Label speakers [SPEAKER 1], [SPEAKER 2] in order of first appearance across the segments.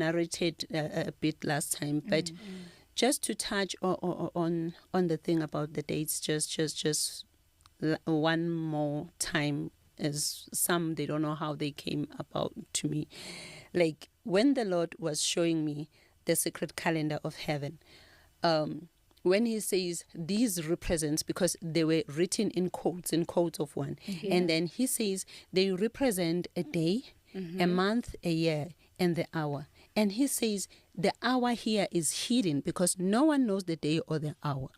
[SPEAKER 1] narrated a bit last time, but just to touch on the thing about the dates, just one more time, as some, they don't know how they came about to me. Like when the Lord was showing me the secret calendar of heaven, when he says these represents, because they were written in quotes of one, and then he says they represent a day, a month, a year, and the hour. And he says the hour here is hidden because no one knows the day or the hour.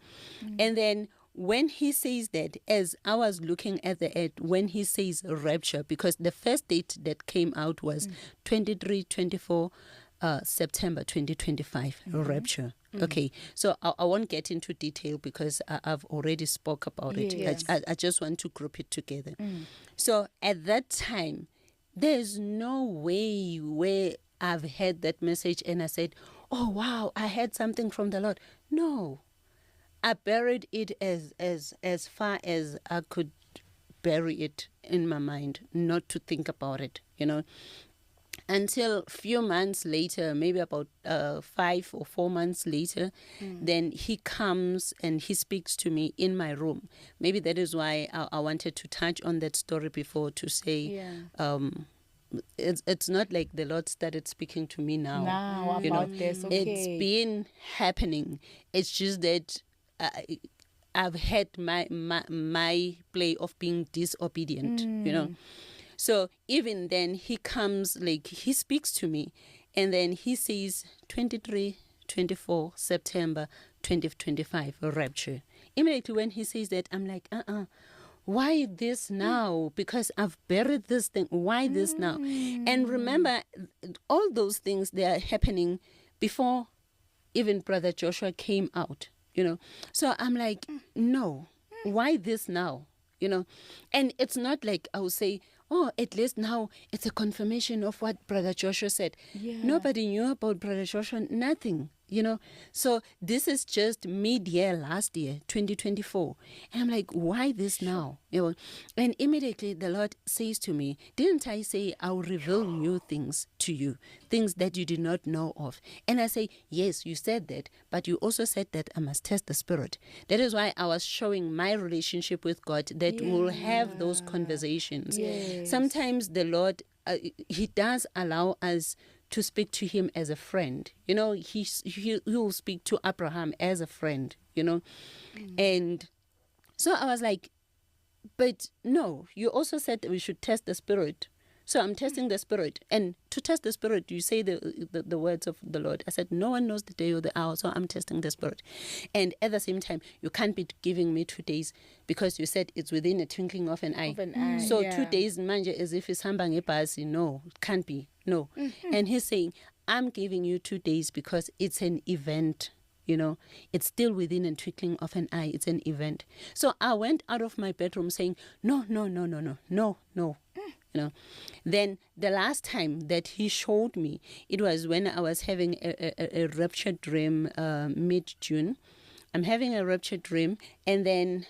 [SPEAKER 1] And then when he says that, as I was looking at the earth, when he says rapture, because the first date that came out was 24 September 2025, rapture. Okay, so I won't get into detail because I've already spoke about it.
[SPEAKER 2] Yes.
[SPEAKER 1] I just want to group it together. So at that time, there's no way where I've heard that message and I said, oh wow, I heard something from the Lord. No, I buried it as far as I could bury it in my mind, not to think about it, until a few months later, maybe about 5 or 4 months later, then he comes and he speaks to me in my room. Maybe that is why I wanted to touch on that story before, to say it's not like the Lord started speaking to me now.
[SPEAKER 2] About this, okay.
[SPEAKER 1] It's been happening. It's just that I've had my play of being disobedient, So even then, he comes, like, he speaks to me, and then he says 24 September 2025, rapture. Immediately when he says that, I'm like, why this now? Because I've buried this thing. Why this now? And remember, all those things, they are happening before even Brother Joshua came out, So I'm like, no, why this now? And it's not like I would say, oh, at least now it's a confirmation of what Brother Joshua said. Nobody knew about Brother Joshua, nothing, So this is just mid-year last year, 2024. And I'm like, why this now? And immediately the Lord says to me, didn't I say I'll reveal new things to you, things that you did not know of? And I say, yes, you said that, but you also said that I must test the spirit. That is why I was showing my relationship with God, that we'll have those conversations. Sometimes the Lord, he does allow us to speak to him as a friend. He will speak to Abraham as a friend, And so I was like, but no, you also said that we should test the spirit. So I'm testing the spirit. And to test the spirit, you say the words of the Lord. I said, no one knows the day or the hour, so I'm testing the spirit. And at the same time, you can't be giving me 2 days because you said it's within a twinkling of an eye. So 2 days, manje, as if it's hambang ebhasi. No, it can't be. No. And he's saying, I'm giving you 2 days because it's an event. It's still within a twinkling of an eye. It's an event. So I went out of my bedroom saying, no. Then the last time that he showed me, it was when I was having a rapture dream mid-June. I'm having a rapture dream, and then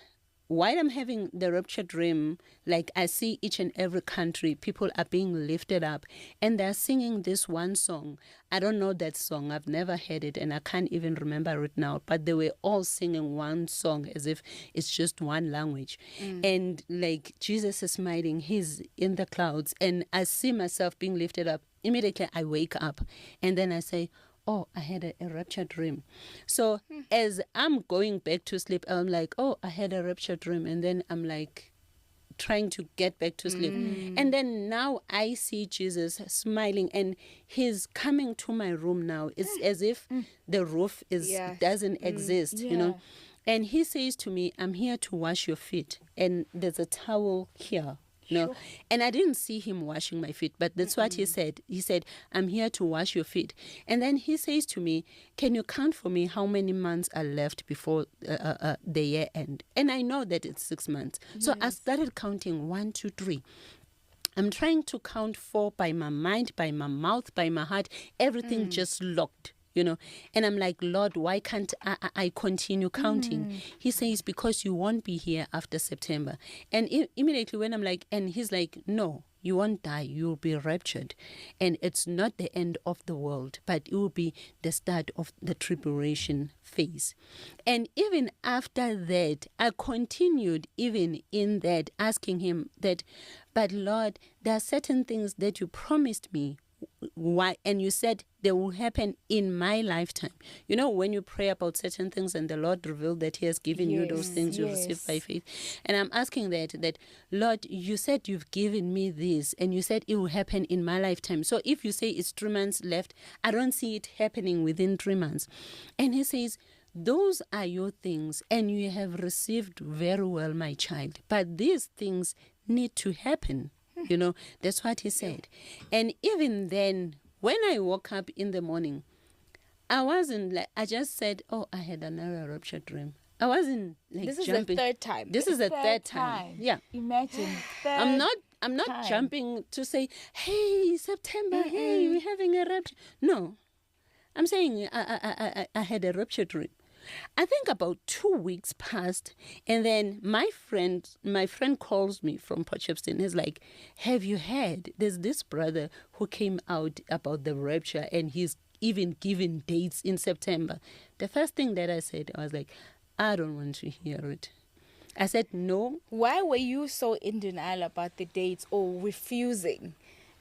[SPEAKER 1] while I'm having the rapture dream, like I see each and every country, people are being lifted up and they're singing this one song. I don't know that song. I've never heard it and I can't even remember it now. But they were all singing one song as if it's just one language. And like Jesus is smiling, he's in the clouds and I see myself being lifted up. Immediately I wake up and then I say, oh, I had a rapture dream. So as I'm going back to sleep, I'm like, oh, I had a rapture dream. And then I'm like trying to get back to sleep. And then now I see Jesus smiling and he's coming to my room now. It's as if the roof doesn't exist, And he says to me, I'm here to wash your feet. And there's a towel here. No, and I didn't see him washing my feet, but that's what he said. He said, I'm here to wash your feet. And then he says to me, can you count for me how many months are left before the year end? And I know that it's 6 months. So I started counting 1, 2, 3. I'm trying to count 4 by my mind, by my mouth, by my heart. Everything just locked. And I'm like, Lord, why can't I continue counting? He says, because you won't be here after September. And immediately when I'm like, and he's like, no, You won't die. You'll be raptured. And it's not the end of the world, but it will be the start of the tribulation phase. And even after that, I continued even in that, asking him that, but Lord, there are certain things that you promised me. Why? And you said they will happen in my lifetime. You know, when you pray about certain things and the Lord revealed that he has given you those things you receive by faith. And I'm asking that Lord, you said you've given me this and you said it will happen in my lifetime. So if you say it's 3 months left, I don't see it happening within 3 months. And he says, those are your things and you have received very well, my child. But these things need to happen. You know, that's what he said. And even then, when I woke up in the morning, I wasn't like, I just said, oh, I had another rapture dream. I wasn't like
[SPEAKER 2] this
[SPEAKER 1] jumping.
[SPEAKER 2] Is the third time.
[SPEAKER 1] This is the third time. Yeah.
[SPEAKER 2] Imagine.
[SPEAKER 1] I'm not
[SPEAKER 2] time.
[SPEAKER 1] jumping to say, hey, September, hey, we're having a rapture. No. I'm saying I had a rapture dream. I think about 2 weeks passed, and then my friend calls me from Potchefstroom. He's like, have you heard? There's this brother who came out about the rapture, and he's even given dates in September. The first thing that I said, I was like, I don't want to hear it. I said, no.
[SPEAKER 2] Why were you so in denial about the dates or refusing?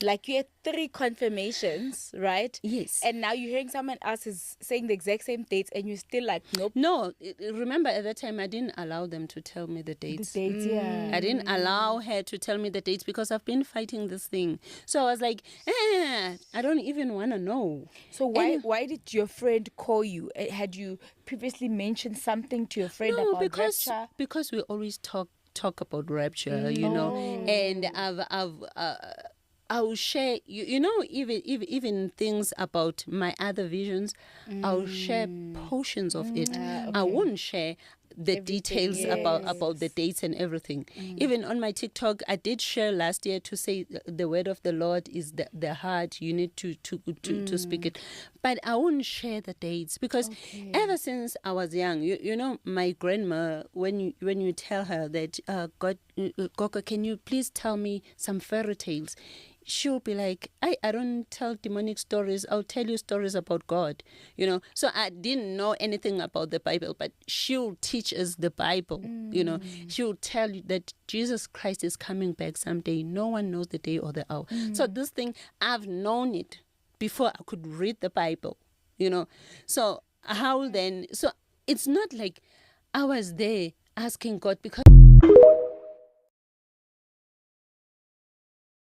[SPEAKER 2] Like you had 3 confirmations, right?
[SPEAKER 1] Yes.
[SPEAKER 2] And now you're hearing someone else is saying the exact same dates and you're still like, nope.
[SPEAKER 1] No, remember at that time I didn't allow them to tell me the dates.
[SPEAKER 2] The dates, yeah.
[SPEAKER 1] I didn't allow her to tell me the dates because I've been fighting this thing. So I was like, I don't even want to know.
[SPEAKER 2] So why did your friend call you? Had you previously mentioned something to your friend about rapture?
[SPEAKER 1] Because we always talk about rapture, you know, and I'll share, you know, even things about my other visions, I'll share portions of it. Okay. I won't share the details about the dates and everything. Even on my TikTok, I did share last year to say the word of the Lord is the heart. You need to speak it. But I won't share the dates because ever since I was young, you know, my grandma, when you tell her that, Gogo, can you please tell me some fairy tales? She'll be like, I don't tell demonic stories. I'll tell you stories about God, you know. So I didn't know anything about the Bible, but she'll teach us the Bible, you know. She'll tell you that Jesus Christ is coming back someday. No one knows the day or the hour. So this thing, I've known it before I could read the Bible, you know. So how then? So it's not like I was there asking God because